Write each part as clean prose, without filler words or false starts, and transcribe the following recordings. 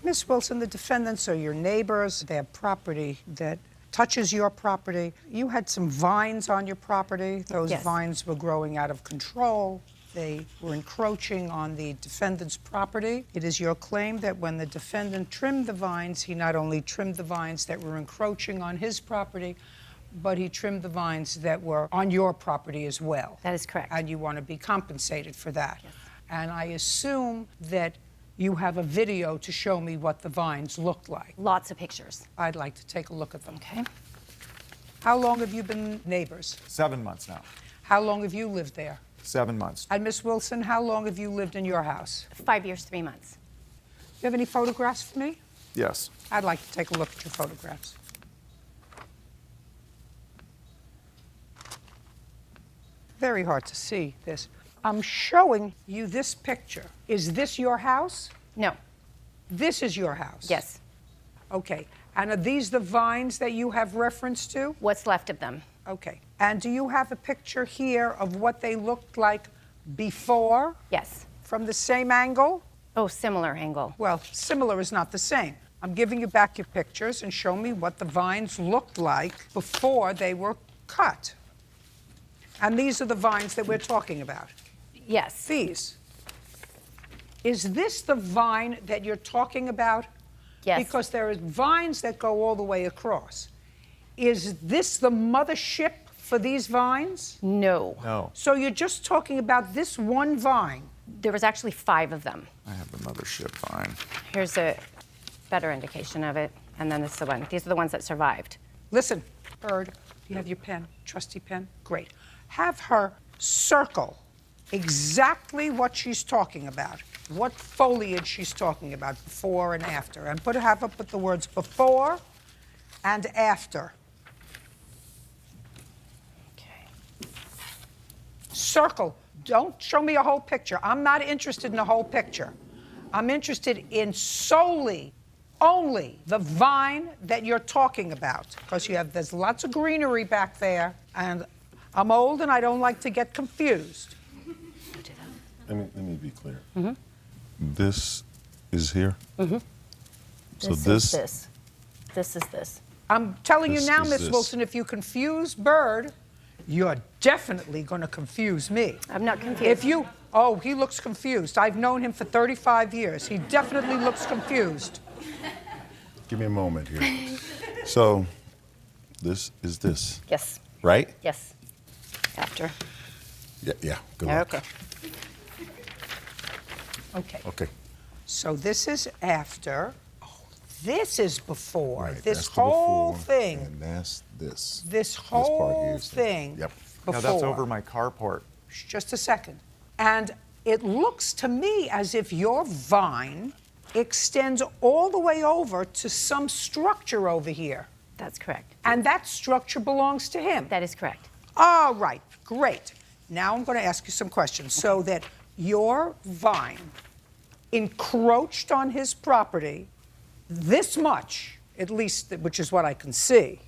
Miss Wilson, the defendants are your neighbors. They have property that touches your property. You had some vines on your property. Those Yes. vines were growing out of control. They were encroaching on the defendant's property. It is your claim that when the defendant trimmed the vines, he not only trimmed the vines that were encroaching on his property, but he trimmed the vines that were on your property as well. That is correct. And you want to be compensated for that. Yes. And I assume that you have a video to show me what the vines looked like. Lots of pictures. I'd like to take a look at them. Okay. How long have you been neighbors? 7 months now. How long have you lived there? 7 months. And Miss Wilson, how long have you lived in your house? 5 years, 3 months. You have any photographs for me? Yes. I'd like to take a look at your photographs. Very hard to see this. I'm showing you this picture. Is this your house? No. This is your house? Yes. Okay. And are these the vines that you have reference to? What's left of them? Okay. And do you have a picture here of what they looked like before? Yes. From the same angle? Oh, similar angle. Well, similar is not the same. I'm giving you back your pictures and show me what the vines looked like before they were cut. And these are the vines that we're talking about. Yes. These. Is this the vine that you're talking about? Yes. Because there are vines that go all the way across. Is this the mothership for these vines? No. No. So you're just talking about this one vine? There was actually 5 of them. I have the mothership vine. Here's a better indication of it, and then this is the one. These are the ones that survived. Listen, Byrd, you have your pen, trusty pen? Great. Have her circle exactly what she's talking about, what foliage she's talking about, before and after, and have her put the words before and after. Okay. Circle. Don't show me a whole picture. I'm not interested in a whole picture. I'm interested in only the vine that you're talking about, because there's lots of greenery back there, and I'm old and I don't like to get confused. Let me be clear. Mm-hmm. This is here. Mm-hmm. So This is this. I'm telling you This now, is Miss this. Wilson, if you confuse Byrd, you're definitely going to confuse me. I'm not confused. If you, oh, he looks confused. I've known him for 35 years. He definitely looks confused. Give me a moment here. So this is this, Yes. right? Yes. After. Yeah. Good luck. Okay. Okay. Okay. So this is after. Oh, this is before. Right, This that's the whole before, thing. And that's this. This part here whole is the- thing. Yep. Before. Now that's over my carport. Just a second. And it looks to me as if your vine extends all the way over to some structure over here. That's correct. And that structure belongs to him. That is correct. All right, great. Now I'm going to ask you some questions. So that your vine encroached on his property this much, at least, which is what I can see,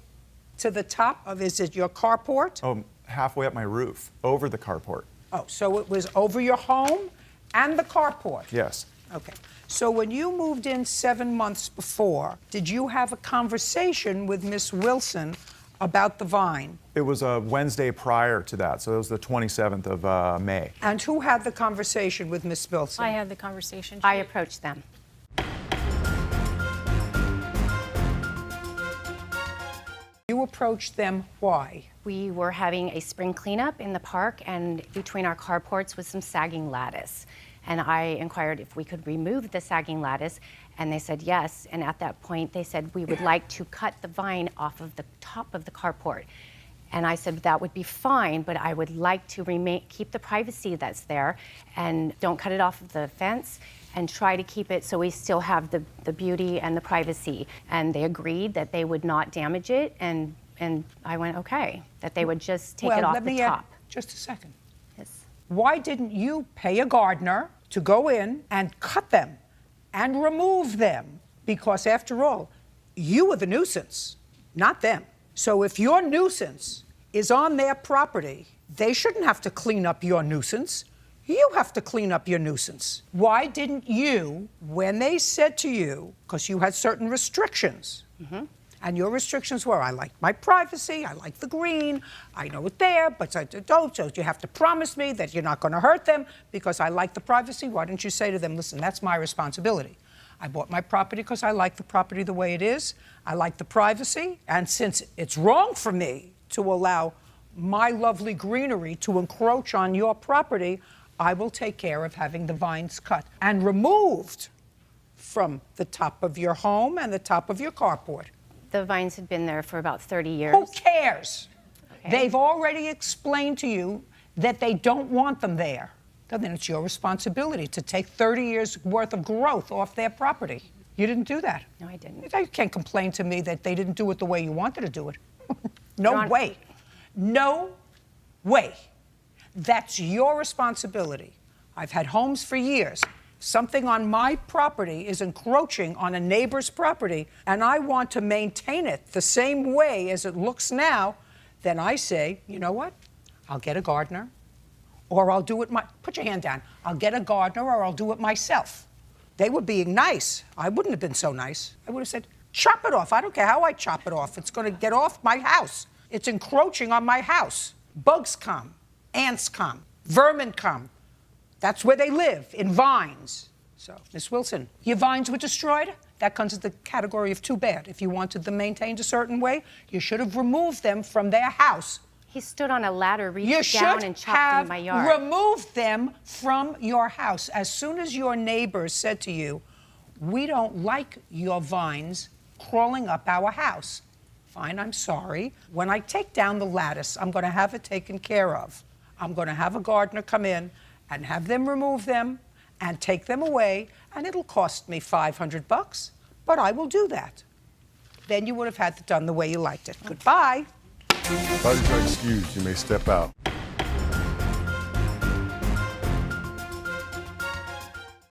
to the top of, is it your carport? Oh, halfway up my roof, over the carport. Oh, so it was over your home and the carport? Yes. Okay. So when you moved in 7 months before, did you have a conversation with Miss Wilson about the vine? It was a Wednesday prior to that, so it was the 27th of May. And who had the conversation with Miss Wilson? I had the conversation. I approached them. You approached them, why? We were having a spring cleanup in the park, and between our carports was some sagging lattice. And I inquired if we could remove the sagging lattice, and they said yes. And at that point, they said we would like to cut the vine off of the top of the carport. And I said that would be fine, but I would like to keep the privacy that's there, and don't cut it off of the fence, and try to keep it so we still have the beauty and the privacy. And they agreed that they would not damage it, and I went, okay, that they would just take it off the top. Just a second. Yes. Why didn't you pay a gardener to go in and cut them and remove them? Because after all, you are the nuisance, not them. So if your nuisance is on their property, they shouldn't have to clean up your nuisance. You have to clean up your nuisance. Why didn't you, when they said to you, because you had certain restrictions, and your restrictions were, I like my privacy, I like the green, I know it there, but I don't, so you have to promise me that you're not going to hurt them because I like the privacy. Why didn't you say to them, listen, that's my responsibility. I bought my property because I like the property the way it is. I like the privacy, and since it's wrong for me to allow my lovely greenery to encroach on your property, I will take care of having the vines cut and removed from the top of your home and the top of your carport. The vines had been there for about 30 years. Who cares? Okay. They've already explained to you that they don't want them there. Then it's your responsibility to take 30 years worth of growth off their property. You didn't do that. No, I didn't. You can't complain to me that they didn't do it the way you wanted to do it. No Your Hon- way. No way. That's your responsibility. I've had homes for years. Something on my property is encroaching on a neighbor's property, and I want to maintain it the same way as it looks now, then I say, you know what? I'll get a gardener, or I'll do it put your hand down. I'll get a gardener, or I'll do it myself. They were being nice. I wouldn't have been so nice. I would have said, chop it off. I don't care how I chop it off. It's going to get off my house. It's encroaching on my house. Bugs come. Ants come, vermin come. That's where they live, in vines. So, Miss Wilson, your vines were destroyed? That comes in the category of too bad. If you wanted them maintained a certain way, you should have removed them from their house. He stood on a ladder, You reached should down and chopped have in my yard. removed them from your house. As soon as your neighbors said to you, we don't like your vines crawling up our house. Fine, I'm sorry. When I take down the lattice, I'm going to have it taken care of. I'm going to have a gardener come in and have them remove them and take them away, and it'll cost me $500, but I will do that. Then you would have had it done the way you liked it. Goodbye. Parties are excused. You may step out.